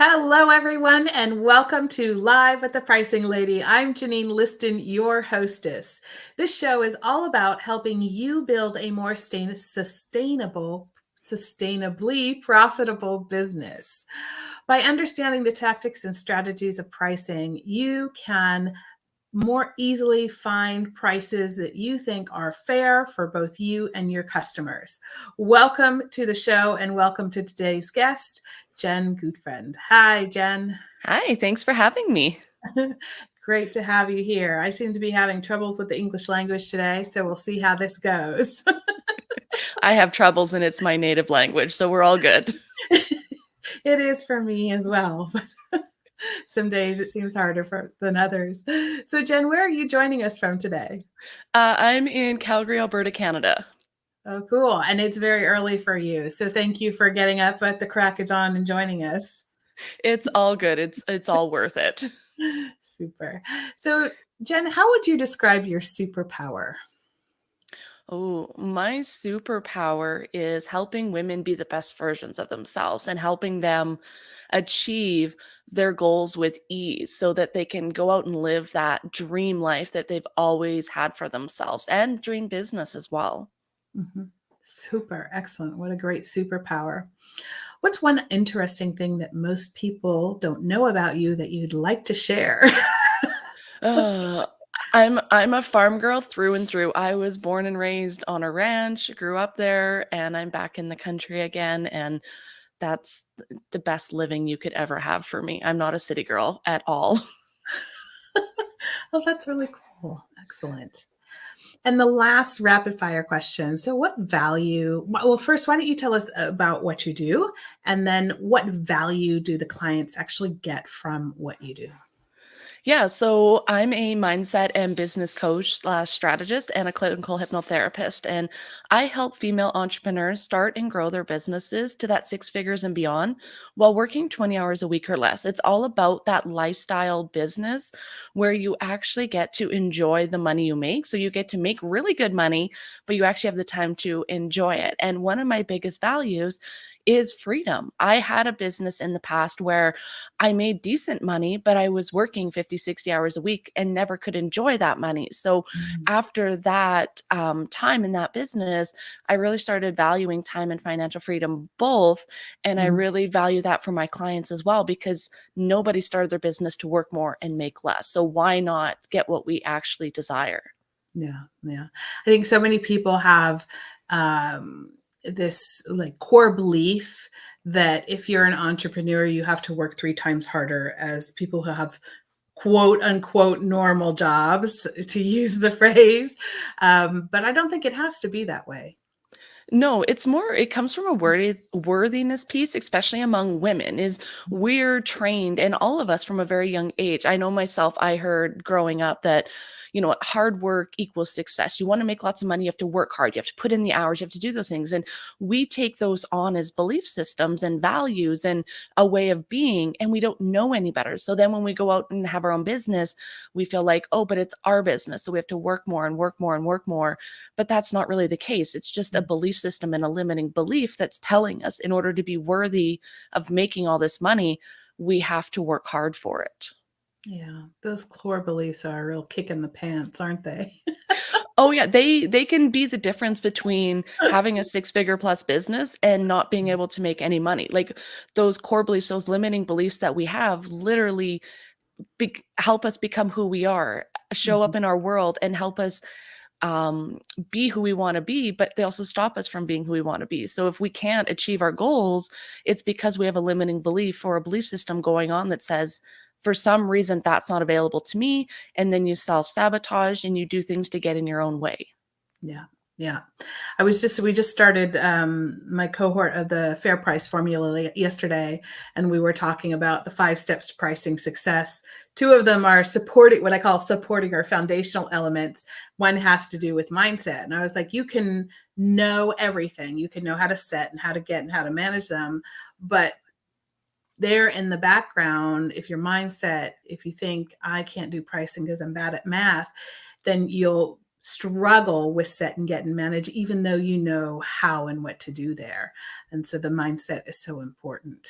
Hello, everyone, and welcome to Live with the Pricing Lady. I'm Janine Liston, your hostess. This show is all about helping you build a more sustainably profitable business. By understanding the tactics and strategies of pricing, you can more easily find prices that you think are fair for both you and your customers. Welcome to the show and welcome to today's guest, Jen Goodfriend. Hi, Jen. Hi, thanks for having me. Great to have you here. I seem to be having troubles with the English language today, so we'll see how this goes. I have troubles and it's my native language, so we're all good. It is for me as well, but some days it seems harder than others. So, Jen, where are you joining us from today? I'm in Calgary, Alberta, Canada. Oh, cool. And it's very early for you. So thank you for getting up at the crack of dawn and joining us. It's all good. It's all worth it. Super. So, Jen, how would you describe your superpower? Oh, my superpower is helping women be the best versions of themselves and helping them achieve their goals with ease so that they can go out and live that dream life that they've always had for themselves and dream business as well. Mm-hmm. Super. Excellent. What a great superpower. What's one interesting thing that most people don't know about you that you'd like to share? Uh, I'm a farm girl through and through. I was born and raised on a ranch, grew up there, and I'm back in the country again, and that's the best living you could ever have for me. I'm not a city girl at all. Well, that's really cool. Excellent. And the last rapid fire question. So, what value? Well, first, why don't you tell us about what you do? And then, what value do the clients actually get from what you do? Yeah, so I'm a mindset and business coach slash strategist and a clinical hypnotherapist. And I help female entrepreneurs start and grow their businesses to that six figures and beyond while working 20 hours a week or less. It's all about that lifestyle business where you actually get to enjoy the money you make. So you get to make really good money, but you actually have the time to enjoy it. And one of my biggest values is freedom. I had a business in the past where I made decent money, but I was working 50, 60 hours a week and never could enjoy that money. So Mhm. after that time in that business, I really started valuing time and financial freedom both. And I Mhm. really value that for my clients as well, because nobody started their business to work more and make less. So why not get what we actually desire? Yeah, yeah. I think so many people have this like core belief that if you're an entrepreneur, you have to work three times harder as people who have quote unquote normal jobs, to use the phrase. But I don't think it has to be that way. No, it's more it comes from a worthiness piece, especially among women, is we're trained and all of us from a very young age. I know myself, I heard growing up that, hard work equals success. You want to make lots of money, you have to work hard, you have to put in the hours, you have to do those things. And we take those on as belief systems and values and a way of being, and we don't know any better. So then when we go out and have our own business, we feel like, oh, but it's our business. So we have to work more and work more and work more, but that's not really the case. It's just a belief system and a limiting belief that's telling us in order to be worthy of making all this money, we have to work hard for it. Yeah, those core beliefs are a real kick in the pants, aren't they? Oh yeah, they can be the difference between having a six-figure plus business and not being able to make any money. Like those core beliefs, those limiting beliefs that we have literally help us become who we are, show Mhm. up in our world and help us um, be who we want to be, but they also stop us from being who we want to be. So if we can't achieve our goals, it's because we have a limiting belief or a belief system going on that says, for some reason, that's not available to me. And then you self sabotage and you do things to get in your own way. Yeah. Yeah. We just started my cohort of the Fair Price formula yesterday, and we were talking about the 5 steps to pricing success. Two of them are supporting what I call supporting our foundational elements. One has to do with mindset. And I was like, you can know everything, you can know how to set and how to get and how to manage them. But there in the background, if your mindset, if you think I can't do pricing because I'm bad at math, then you'll struggle with set and get and manage, even though you know how and what to do there. And so the mindset is so important.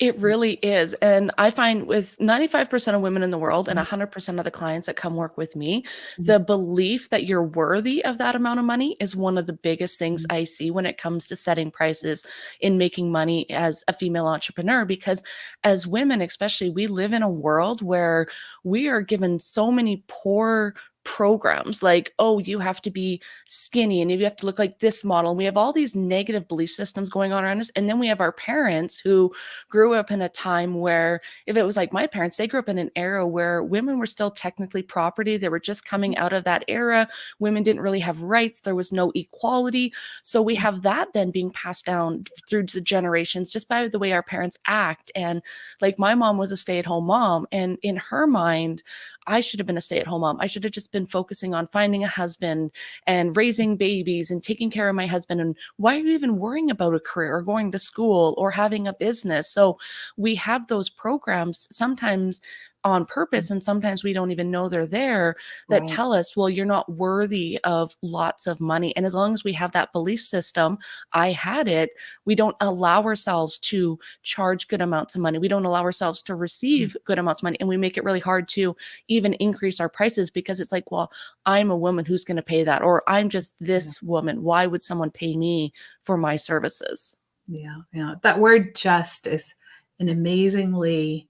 It really is. And I find with 95% of women in the world and Mhm, 100% of the clients that come work with me, mhm, the belief that you're worthy of that amount of money is one of the biggest things mhm. I see when it comes to setting prices in making money as a female entrepreneur. Because as women, especially, we live in a world where we are given so many poor programs like, oh, you have to be skinny and you have to look like this model. And we have all these negative belief systems going on around us. And then we have our parents who grew up in a time where, if it was like my parents, they grew up in an era where women were still technically property. They were just coming out of that era. Women didn't really have rights. There was no equality. So we have that then being passed down through the generations just by the way our parents act. And like my mom was a stay-at-home mom, and in her mind, I should have been a stay-at-home mom. I should have just been focusing on finding a husband and raising babies and taking care of my husband. And why are you even worrying about a career or going to school or having a business? So we have those programs sometimes on purpose, and sometimes we don't even know they're there, that Right. tell us, well, you're not worthy of lots of money. And as long as we have that belief system, I had it, we don't allow ourselves to charge good amounts of money. We don't allow ourselves to Mm, receive good amounts of money. And we make it really hard to even increase our prices because it's like, well, I'm a woman who's going to pay that, or I'm just yeah, this woman. Why would someone pay me for my services? yeah, yeah. That word "just" is an amazingly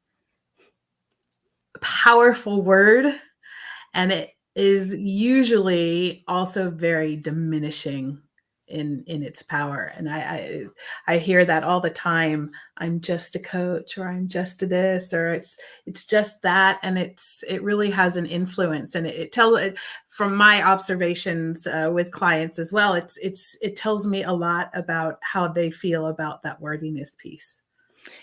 powerful word, and it is usually also very diminishing in its power. And I hear that all the time. I'm just a coach, or I'm just a this, or it's just that, and it really has an influence. And it tell it from my observations with clients as well. It tells me a lot about how they feel about that worthiness piece.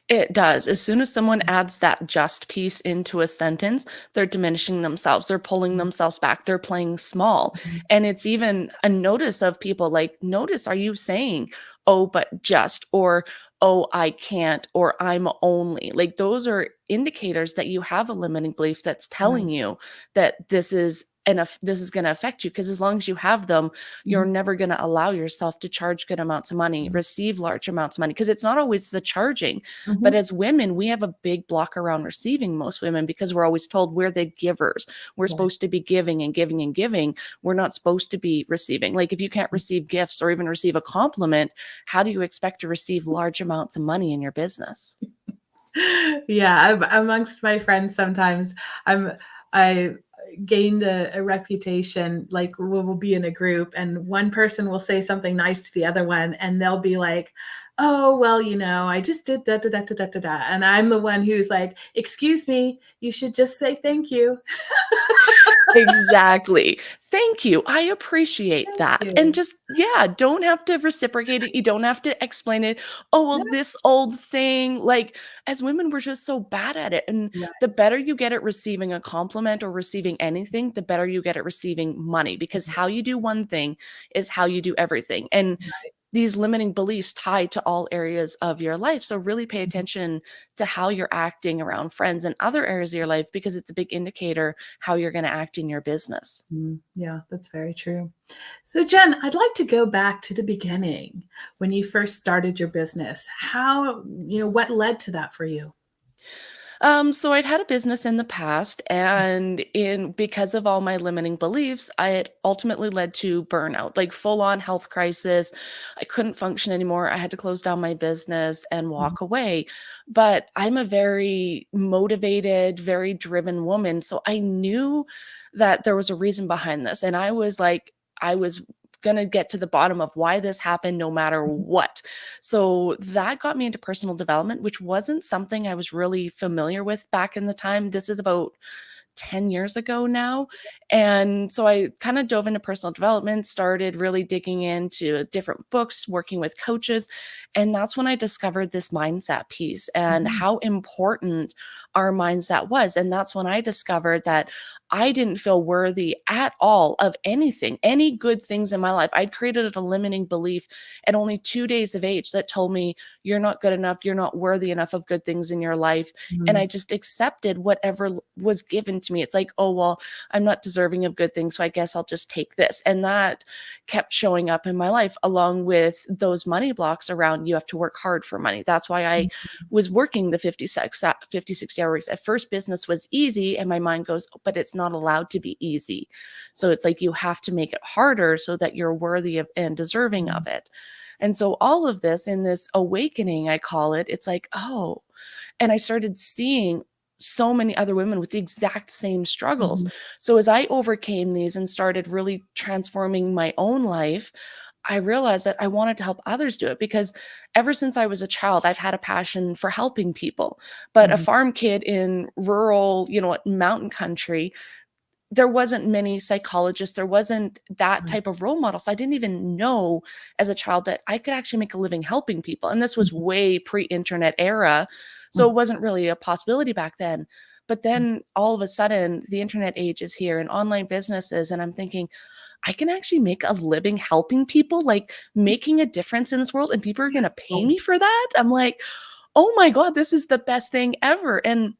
It does. As soon as someone adds that just piece into a sentence, they're diminishing themselves. They're pulling Mhm, themselves back. They're playing small. mhm, And it's even a notice of people like, notice, are you saying, oh, but just, or, oh, I can't, or I'm only? Like those are indicators that you have a limiting belief that's telling right. you that this is going to affect you, because as long as you have them, you're Mhm, never going to allow yourself to charge good amounts of money, mhm, receive large amounts of money, because it's not always the charging. But mhm. as women, we have a big block around receiving, most women, because we're always told we're the givers. We're Right. supposed to be giving and giving and giving. We're not supposed to be receiving. Like if you can't receive gifts or even receive a compliment, how do you expect to receive large amounts of money in your business? Yeah, amongst my friends sometimes I'm I gained a reputation, like we'll be in a group and one person will say something nice to the other one and they'll be like, "Oh, well, I just did da da da da da da da." And I'm the one who's like, "Excuse me, you should just say thank you." Exactly. Thank you. I appreciate Thank that. And you. just, yeah, don't have to reciprocate it. You don't have to explain it. Oh, No. well, this old thing. Like, as women, we're just so bad at it. And Right. the better you get at receiving a compliment or receiving anything, the better you get at receiving money, because how you do one thing is how you do everything. And these limiting beliefs tie to all areas of your life. So really pay attention to how you're acting around friends and other areas of your life, because it's a big indicator how you're going to act in your business. Yeah, that's very true. So, Jen, I'd like to go back to the beginning when you first started your business. What led to that for you? So I'd had a business in the past, and in because of all my limiting beliefs, I had ultimately led to burnout, like full on health crisis. I couldn't function anymore. I had to close down my business and Mhm, walk away. But I'm a very motivated, very driven woman. So I knew that there was a reason behind this. And I was going to get to the bottom of why this happened no matter mhm, what. So that got me into personal development, which wasn't something I was really familiar with back in the time. This is about 10 years ago now. And so I kind of dove into personal development, started really digging into different books, working with coaches. And that's when I discovered this mindset piece and mhm, how important our mindset was. And that's when I discovered that I didn't feel worthy at all of anything, any good things in my life. I'd created a limiting belief at only 2 days of age that told me, "You're not good enough, you're not worthy enough of good things in your life." And I Mhm. just accepted whatever was given to me. It's like, "Oh, well, I'm not deserving of good things, so I guess I'll just take this." And that kept showing up in my life along with those money blocks around you have to work hard for money. That's why I was working the 50, 60 hour weeks. At first, business was easy, and my mind goes, "Oh, but it's not allowed to be easy." So it's like you have to make it harder so that you're worthy of and deserving of Mhm. it. And so all of this in this awakening, I call it, it's like, oh, and I started seeing so many other women with the exact same struggles. Mhm. So as I overcame these and started really transforming my own life, I realized that I wanted to help others do it because ever since I was a child, I've had a passion for helping people. But a Mhm. farm kid in rural, mountain country, there wasn't many psychologists, there wasn't that Right. type of role model, so I didn't even know as a child that I could actually make a living helping people, and this was Mhm. way pre-internet era, so it Mhm. wasn't really a possibility back then. But then all of a sudden, the internet age is here and online businesses, and I'm thinking, I can actually make a living helping people, like, making a difference in this world, and people are gonna pay Oh, me for that? I'm like, "Oh my god, this is the best thing ever," and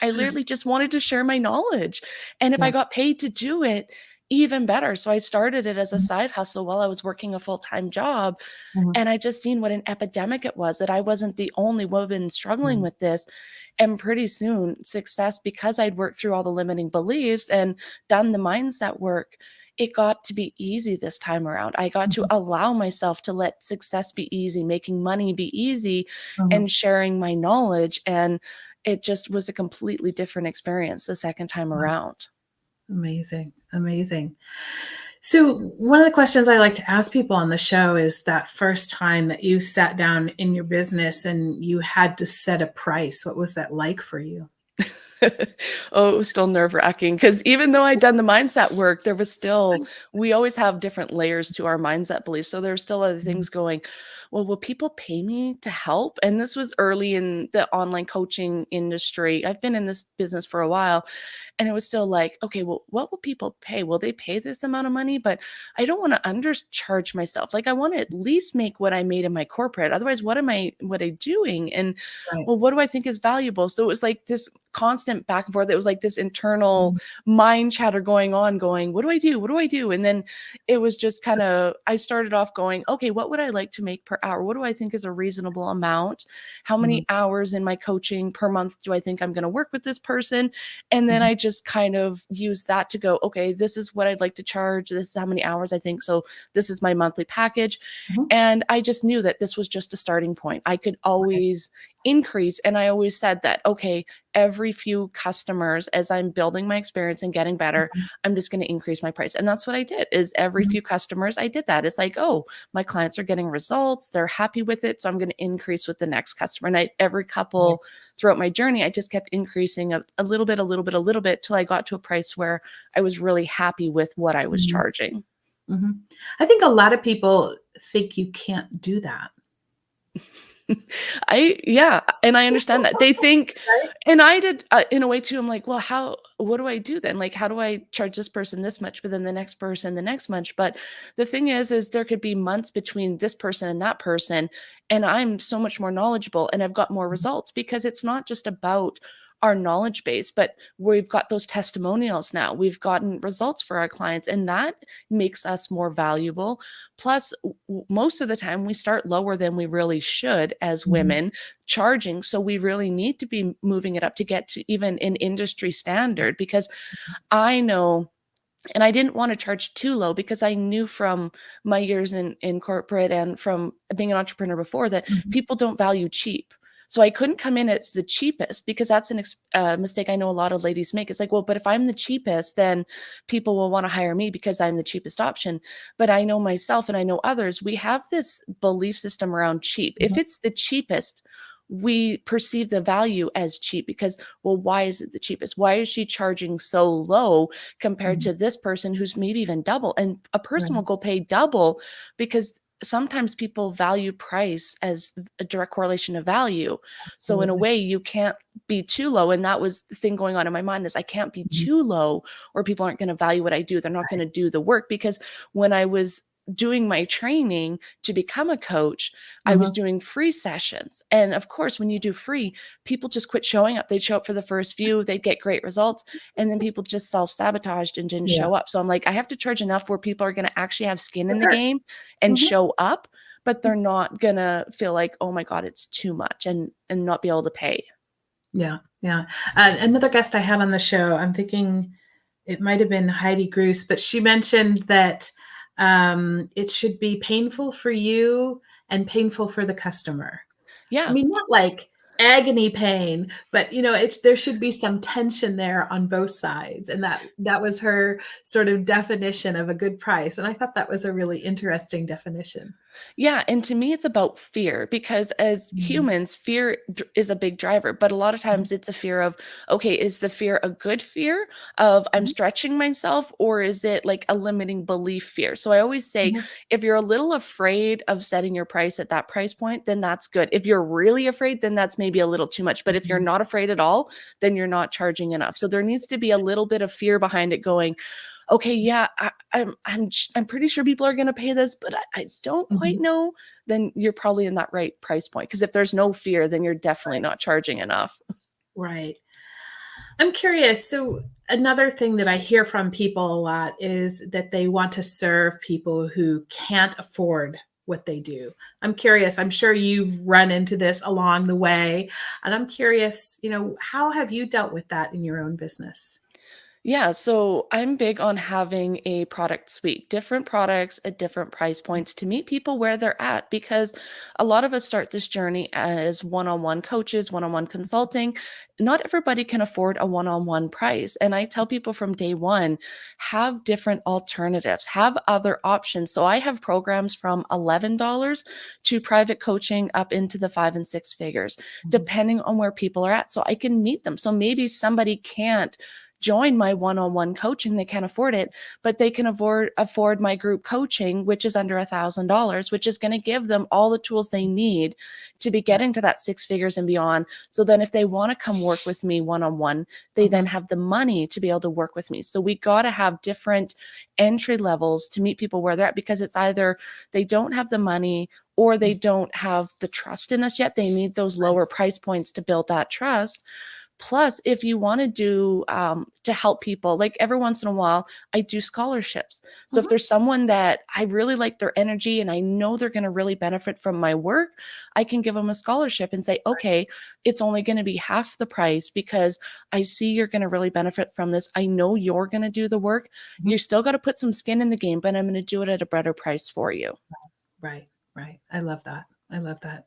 I literally just wanted to share my knowledge, and if I yeah. got paid to do it, even better. So I started it as a Mhm. side hustle while I was working a full-time job, Mhm. and I just seen what an epidemic it was, that I wasn't the only woman struggling Mhm. with this, and pretty soon, success, because I'd worked through all the limiting beliefs and done the mindset work, it got to be easy this time around. I got to Mhm. allow myself to let success be easy, making money be easy, Mhm. and sharing my knowledge, and it just was a completely different experience the second time Wow. around. Amazing. Amazing. So, one of the questions I like to ask people on the show is that first time that you sat down in your business and you had to set a price. What was that like for you? Oh, it was still nerve-wracking because even though I'd done the mindset work, there was still we always have different layers to our mindset beliefs, so there's still other Mhm. things going, "Well, will people pay me to help?" And this was early in the online coaching industry. I've been in this business for a while, and it was still like, "Okay, well, what will people pay? Will they pay this amount of money?" But I don't wanna undercharge myself. Like, I wanna at least make what I made in my corporate. Otherwise, what am I doing? And, Right. well, what do I think is valuable? So it was like this constant back and forth. It was like this internal Mhm. mind chatter going on, going, "What do I do? What do I do?" And then it was just kinda I started off going, "Okay, what would I like to make per hour? What do I think is a reasonable amount? How Mhm. many hours in my coaching per month do I think I'm gonna work with this person?" And then Mhm. I just kind of use that to go, "Okay, this is what I'd like to charge. This is how many hours I think, so this is my monthly package." Mhm. And I just knew that this was just a starting point. I could Right. always increase, and I always said that, "Okay, every few customers, as I'm building my experience and getting better, Mhm. I'm just gonna increase my price." And that's what I did, is every Mhm. few customers, I did that. It's like, "Oh, my clients are getting results, they're happy with it, so I'm gonna increase with the next customer." And every Right. couple throughout my journey, I just kept increasing a little bit, a little bit, a little bit, till I got to a price where I was really happy with what I was Mhm. charging. Mhm. I think a lot of people think you can't do that. Yeah, and I understand that. They think Right? and I did, in a way too. I'm like, "Well, what do I do then? Like, how do I charge this person this much, but then the next person the next much?" But the thing is there could be months between this person and that person, and I'm so much more knowledgeable and I've got more Mhm. results because it's not just about our knowledge base, but we've got those testimonials now. We've gotten results for our clients, and that makes us more valuable. Plus, most of the time, we start lower than we really should as Mhm. women charging. So we really need to be moving it up to get to even an industry standard because I know and I didn't want to charge too low because I knew from my years in corporate and from being an entrepreneur before that Mhm. people don't value cheap. So I couldn't come in as the cheapest because that's a mistake I know a lot of ladies make. It's like, well, but if I'm the cheapest, then people will want to hire me because I'm the cheapest option. But I know myself and I know others, we have this belief system around cheap. If Mhm. it's the cheapest, we perceive the value as cheap because, well, why is it the cheapest? Why is she charging so low compared Mhm. to this person who's maybe even double? And a person will Right. go pay double because sometimes people value price as a direct correlation to value. So in a Absolutely. way, you can't be too low. And that was the thing going on in my mind, is I can't be Mhm. too low or people aren't going to value what I do. They're not going to do the work. Because when I was doing my training to become a coach, I was Uh-huh. doing free sessions. And of course, when you do free, people just quit showing up. They'd show up for the first few, they'd get great results, and then people just self-sabotaged and didn't Yeah. show up. So I'm like, I have to charge enough where people are going to actually have skin For in the sure. game and Mhm. show up, but they're not gonna feel like, oh my God, it's too much, and not be able to pay. Yeah, yeah. Another guest I had on the show, I'm thinking it might have been Heidi Groos, but she mentioned that it should be painful for you and painful for the customer. I Yeah. mean, not like agony pain, but it's there should be some tension there on both sides, and that was her sort of definition of a good price, and I thought that was a really interesting definition. Yeah, and to me, it's about fear, because as Mhm, humans, fear is a big driver. But a lot of mhm, times it's a fear of, okay, is the fear a good fear of I'm mhm, stretching myself, or is it like a limiting belief fear? So I always say, mhm, if you're a little afraid of setting your price at that price point, then that's good. If you're really afraid, then that's maybe a little too much. But if you're mhm. not afraid at all, then you're not charging enough. So there needs to be a little bit of fear behind it going, okay, yeah, I'm pretty sure people are gonna pay this, but I don't quite Mhm. know, then you're probably in that right price point. Because if there's no fear, then you're definitely not charging enough. Right. I'm curious. So, another thing that I hear from people a lot is that they want to serve people who can't afford what they do. I'm curious. I'm sure you've run into this along the way. And I'm curious, how have you dealt with that in your own business? Yeah, so I'm big on having a product suite, different products at different price points to meet people where they're at, because a lot of us start this journey as one on one coaches, one on one consulting. Not everybody can afford a one on one price. And I tell people from day one, have different alternatives, have other options. So I have programs from $11 to private coaching up into the 5 and 6 figures, Mhm. depending on where people are at. So I can meet them. So maybe somebody can't join my one-on-one coaching, they can't afford it, but they can afford my group coaching, which is under $1,000, which is going to give them all the tools they need to be Yeah. getting to that 6 figures and beyond. So then if they want to come work with me one-on-one, they then Mhm. have the money to be able to work with me. So we got to have different entry levels to meet people where they're at, because it's either they don't have the money or they don't have the trust in us yet. They need those Right. lower price points to build that trust. Plus, if you want to do to help people, like every once in a while, I do scholarships. So if Mhm. there's someone that I really like their energy and I know they're going to really benefit from my work, I can give them a scholarship and say, okay, it's only going to be half the price because I see you're going to really benefit from this. I know you're going to do the work. Mhm. You still got to put some skin in the game, but I'm going to do it at a better price for you. Right, right. I love that. I love that.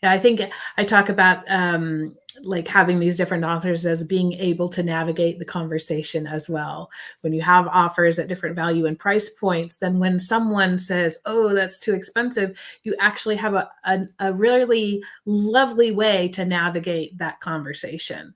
Yeah, I think I talk about like having these different offers as being able to navigate the conversation as well. When you have offers at different value and price points, then when someone says, "Oh, that's too expensive," you actually have a really lovely way to navigate that conversation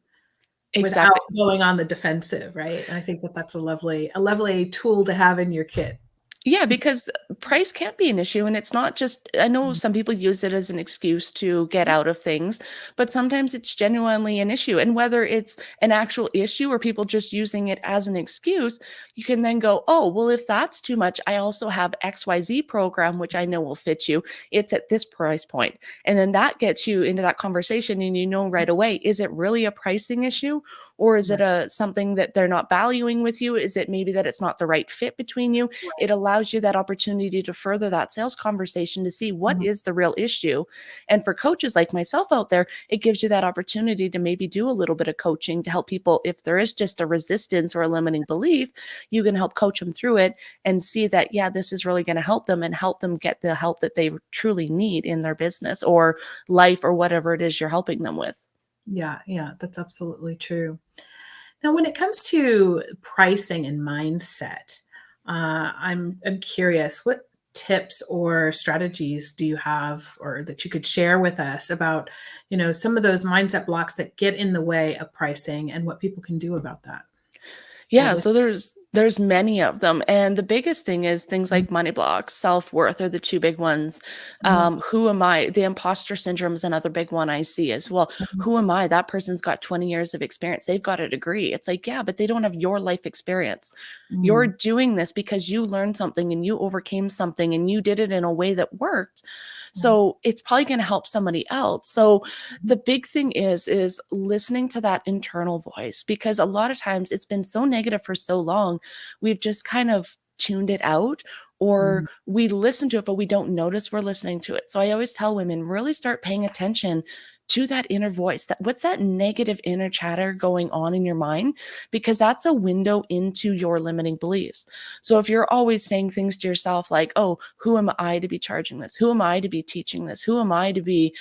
without Exactly. going on the defensive, right? And I think that that's a lovely tool to have in your kit. Yeah, because price can't be an issue. And it's not just, I know some people use it as an excuse to get out of things, but sometimes it's genuinely an issue. And whether it's an actual issue or people just using it as an excuse, you can then go, oh, well, if that's too much, I also have XYZ program, which I know will fit you. It's at this price point. And then that gets you into that conversation and you know right away, is it really a pricing issue? Or is it Right, a something that they're not valuing with you? Is it maybe that it's not the right fit between you? It right. allows you that opportunity to further that sales conversation to see what Mhm. is the real issue. And for coaches like myself out there, it gives you that opportunity to maybe do a little bit of coaching to help people. If there is just a resistance or a limiting belief, you can help coach them through it and see that, yeah, this is really going to help them and help them get the help that they truly need in their business or life or whatever it is you're helping them with. Yeah, yeah, that's absolutely true. Now, when it comes to pricing and mindset, I'm curious, what tips or strategies do you have, or that you could share with us about, some of those mindset blocks that get in the way of pricing and what people can do about that or Yeah, with. so There's many of them, and the biggest thing is things Mhm, like money blocks, self-worth are the 2 big ones. mhm, Who am I? The imposter syndrome is another big one I see as well. mhm, Who am I? That person's got 20 years of experience. They've got a degree. It's like, yeah, but they don't have your life experience. You're mm, doing this because you learned something and you overcame something and you did it in a way that worked. right, So it's probably going to help somebody else. So mhm, the big thing is listening to that internal voice, because a lot of times it's been so negative for so long, we've just kind of tuned it out, or mhm, we listen to it but we don't notice we're listening to it. So I always tell women, really start paying attention to that inner voice. That what's that negative inner chatter going on in your mind, because that's a window into your limiting beliefs. So if you're always saying things to yourself like, oh, who am I to be charging this, who am I to be teaching this, who am I to be,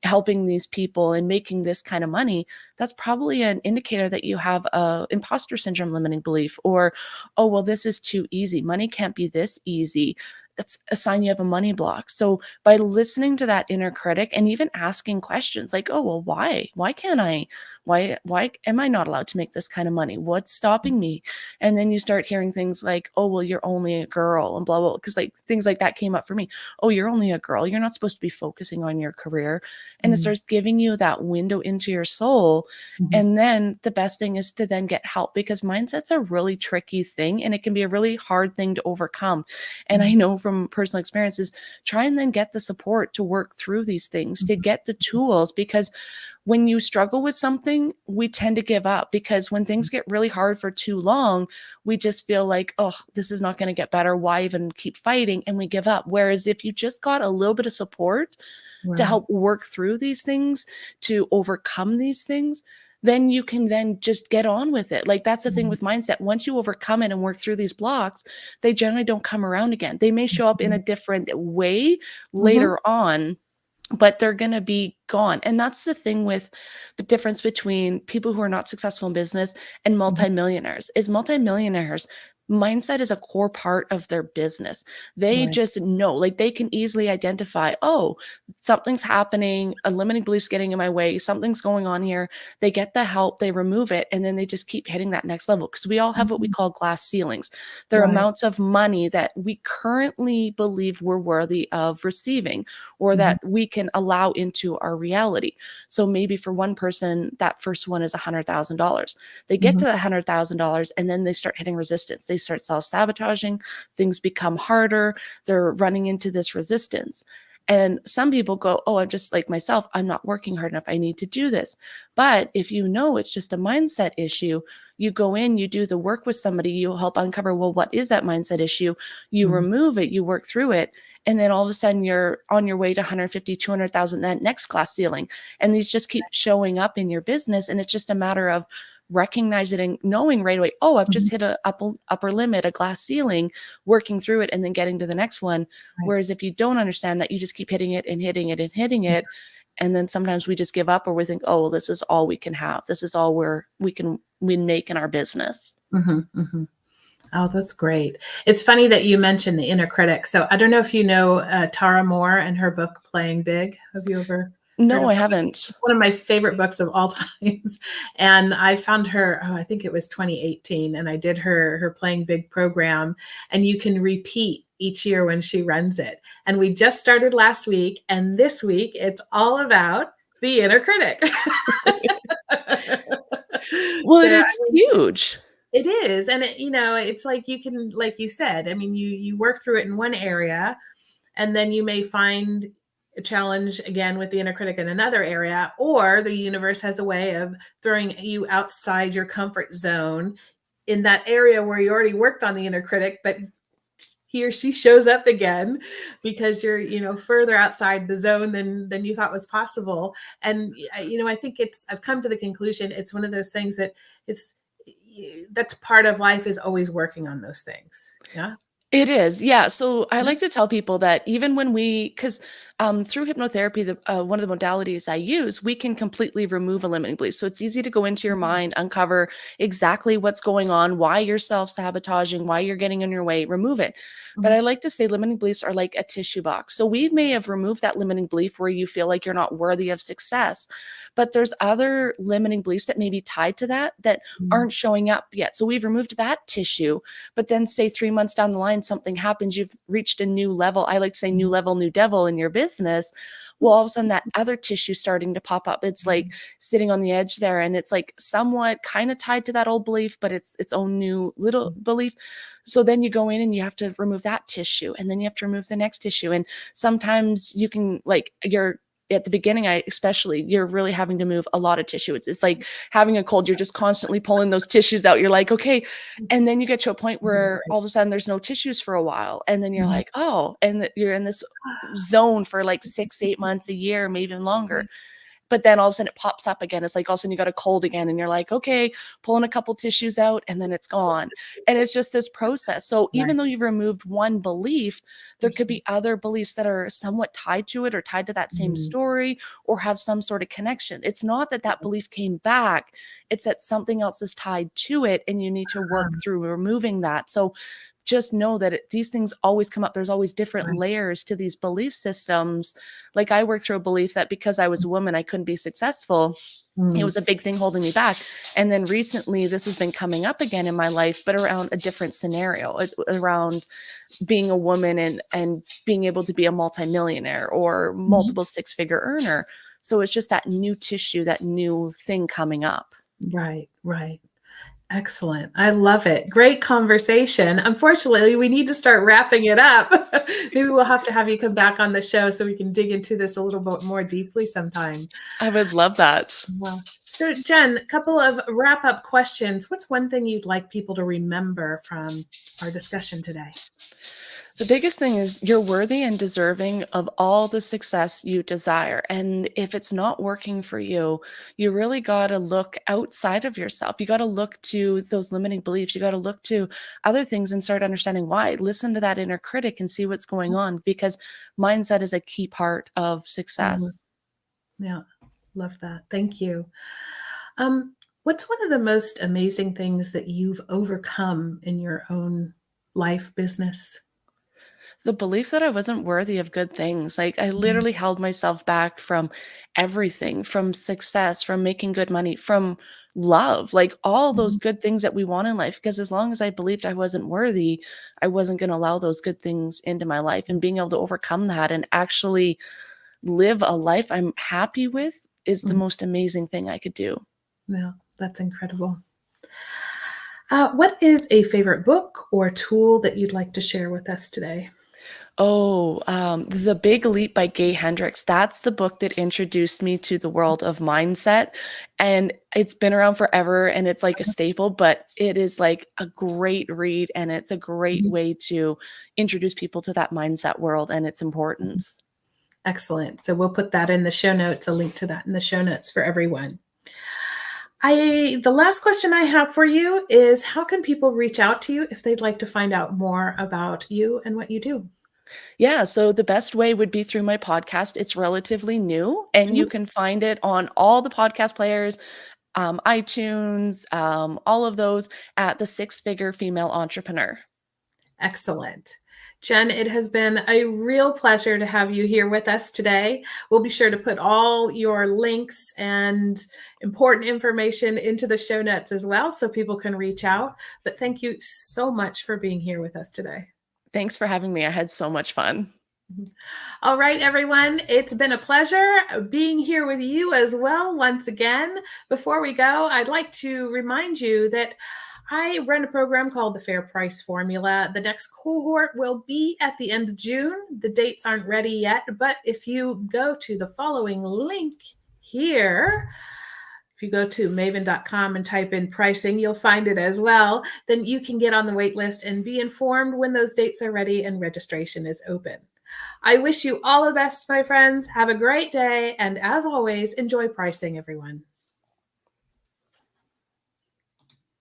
helping these people and making this kind of money, that's probably an indicator that you have a imposter syndrome limiting belief. Or, oh, well, this is too easy, money can't be this easy. That's a sign you have a money block. So by listening to that inner critic and even asking questions like, oh, well, why can't I, why am I not allowed to make this kind of money, what's stopping me? And then you start hearing things like, oh, well, you're only a girl and blah blah, because like things like that came up for me. Oh, you're only a girl, you're not supposed to be focusing on your career. And it mm, starts giving you that window into your soul. mhm, And then the best thing is to then get help, because mindset's a really tricky thing and it can be a really hard thing to overcome. And I mm, know from personal experiences, try and then get the support to work through these things, to mhm, get the tools, because when you struggle with something, we tend to give up, because when things get really hard for too long, we just feel like, oh, this is not going to get better. Why even keep fighting? And we give up. Whereas if you just got a little bit of support to right, help work through these things, to overcome these things, then you can then just get on with it. Like that's the thing mhm, with mindset. Once you overcome it and work through these blocks, they generally don't come around again. They may show up in a mhm, different way mhm, later on, but they're going to be gone. And that's the thing with the difference between people who are not successful in business and mhm, multimillionaires. Is multimillionaires mindset is a core part of their business. They right, just know, like they can easily identify, oh, something's happening, a limiting belief's getting in my way, something's going on here. They get the help, they remove it, and then they just keep hitting that next level, because we all have what we mhm, call glass ceilings. There are right, amounts of money that we currently believe we're worthy of receiving, or mhm, that we can allow into our reality. So maybe for one person, that first one is $100,000. They get mhm, to that $100,000 and then they start hitting resistance. They start self sabotaging. Things become harder. They're running into this resistance. And some people go, oh, I'm just like myself. I'm not working hard enough. I need to do this. But if you know it's just a mindset issue, you go in, you do the work with somebody, you help uncover, well, what is that mindset issue? You mhm, remove it, you work through it, and then all of a sudden you're on your way to 150, 200,000, that next glass ceiling. And these just keep showing up in your business, and it's just a matter of recognizing and knowing right away, oh, I've mhm, just hit a upper limit, a glass ceiling, working through it and then getting to the next one. right, Whereas if you don't understand that, you just keep hitting it and hitting it and hitting it, and then sometimes we just give up, or we think, oh, well, this is all we can have, this is all we make in our business. mhm, mhm. Oh, that's great. It's funny that you mentioned the inner critic. So I don't know if you know Tara Moore and her book Playing Big. Have you ever heard No, of I her? haven't. It's one of my favorite books of all times. And I found her, oh, I think it was 2018, and I did her Playing Big program. And you can repeat each year when she runs it. And we just started last week, and this week it's all about the inner critic. Well, So it's huge. it is, and it's like you can, like you said, I mean, you work through it in one area, and then you may find a challenge again with the inner critic in another area, or the universe has a way of throwing you outside your comfort zone in that area where you already worked on the inner critic, but he or she shows up again because you're further outside the zone than you thought was possible. And I think I've come to the conclusion it's one of those things that it's that's part of life, is always working on those things. Yeah. It is, yeah. So I Yeah. like to tell people that even when we, because through hypnotherapy, one of the modalities I use, we can completely remove a limiting belief. So it's easy to go into your Mhm. mind, uncover exactly what's going on, why you're self-sabotaging, why you're getting in your way, remove it. But I Mhm. like to say limiting beliefs are like a tissue box. So we may have removed that limiting belief where you feel like you're not worthy of success, but there's other limiting beliefs that may be tied to that Mhm. aren't showing up yet. So we've removed that tissue, but then say 3 months down the line, something happens, you've reached a new level. I like to say new level, new devil in your business. Well, all of a sudden that other tissue starting to pop up. It's like sitting on the edge there, and it's like somewhat kind of tied to that old belief, but it's its own new little belief. So then you go in and you have to remove that tissue, and then you have to remove the next tissue. And sometimes you can, like, you're at the beginning, especially, you're really having to move a lot of tissue. It's like having a cold. You're just constantly pulling those tissues out. You're like, okay. And then you get to a point where all of a sudden there's no tissues for a while. And then you're Mhm. like, oh, and you're in this zone for like 6, 8 months, a year, maybe even longer. But then all of a sudden it pops up again. It's like all of a sudden you got a cold again, and you're like, okay, pulling a couple tissues out, and then it's gone. And it's just this process. So Right. even though you've removed one belief, there There's could be other beliefs that are somewhat tied to it or tied to that same Mhm. story or have some sort of connection. It's not that that belief came back, it's that something else is tied to it, and you need to work through removing that. So just know that these things always come up. There's always different Right. layers to these belief systems. Like I worked through a belief that because I was a woman, I couldn't be successful. It Mhm. was a big thing holding me back. And then recently, this has been coming up again in my life, but around a different scenario. It's around being a woman and being able to be a multimillionaire or Mhm. multiple six-figure earner. So it's just that new tissue, that new thing coming up. Right, right. Excellent. I love it. Great conversation. Unfortunately, we need to start wrapping it up. Maybe we'll have to have you come back on the show so we can dig into this a little bit more deeply sometime. I would love that. Well, so Jen, a couple of wrap-up questions. What's one thing you'd like people to remember from our discussion today? The biggest thing is you're worthy and deserving of all the success you desire. And if it's not working for you, you really got to look outside of yourself. You got to look to those limiting beliefs. You got to look to other things and start understanding why. Listen to that inner critic and see what's going on, because mindset is a key part of Mhm. success. Yeah, love that. Thank you. What's one of the most amazing things that you've overcome in your own life business? The belief that I wasn't worthy of good things. Like, I Mhm. literally held myself back from everything, from success, from making good money, from love, like all those Mhm. good things that we want in life. Because as long as I believed I wasn't worthy, I wasn't going to allow those good things into my life. And being able to overcome that and actually live a life I'm happy with is the Mhm. most amazing thing I could do. Yeah, that's incredible. What is a favorite book or tool that you'd like to share with us today? Oh, The Big Leap by Gay Hendricks. That's the book that introduced me to the world of mindset. And it's been around forever and it's like a staple, but it is like a great read and it's a great Mhm. way to introduce people to that mindset world and its Mhm. importance. Excellent. So we'll put that in the show notes, a link to that in the show notes for everyone. The last question I have for you is how can people reach out to you if they'd like to find out more about you and what you do? Yeah, so the best way would be through my podcast. It's relatively new and you Mhm. can find it on all the podcast players, iTunes, all of those at the Six Figure Female Entrepreneur. Excellent. Jen, it has been a real pleasure to have you here with us today. We'll be sure to put all your links and important information into the show notes as well so people can reach out. But thank you so much for being here with us today. Thanks for having me. I had so much fun. Mhm. All right, everyone. It's been a pleasure being here with you as well once again. Before we go, I'd like to remind you that I run a program called the Fair Price Formula. The next cohort will be at the end of June. The dates aren't ready yet, but if you go to the following link here, if you go to maven.com and type in pricing, you'll find it as well. Then you can get on the wait list and be informed when those dates are ready and registration is open. I wish you all the best, my friends. Have a great day. And as always, enjoy pricing, everyone.